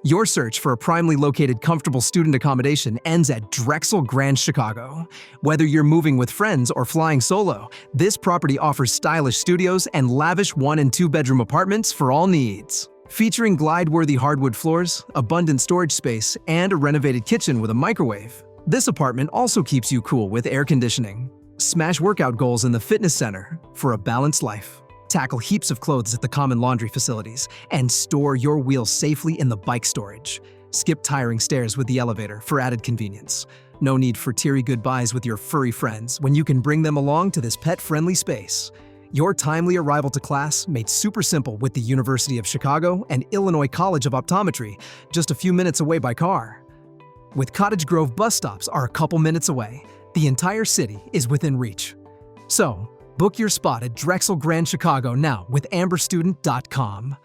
Your search for a primely located, comfortable student accommodation ends at Drexel Grand, Chicago. Whether you're moving with friends or flying solo, this property offers stylish studios and lavish 1- and 2-bedroom apartments for all needs. Featuring glide-worthy hardwood floors, abundant storage space, and a renovated kitchen with a microwave, this apartment also keeps you cool with air conditioning. Smash workout goals in the fitness center for a balanced life. Tackle heaps of clothes at the common laundry facilities, and store your wheels safely in the bike storage. Skip tiring stairs with the elevator for added convenience. No need for teary goodbyes with your furry friends when you can bring them along to this pet-friendly space. Your timely arrival to class made super simple with the University of Chicago and Illinois College of Optometry just a few minutes away by car. With Cottage Grove bus stops are a couple minutes away, the entire city is within reach. So, book your spot at Drexel Grand Chicago now with amberstudent.com.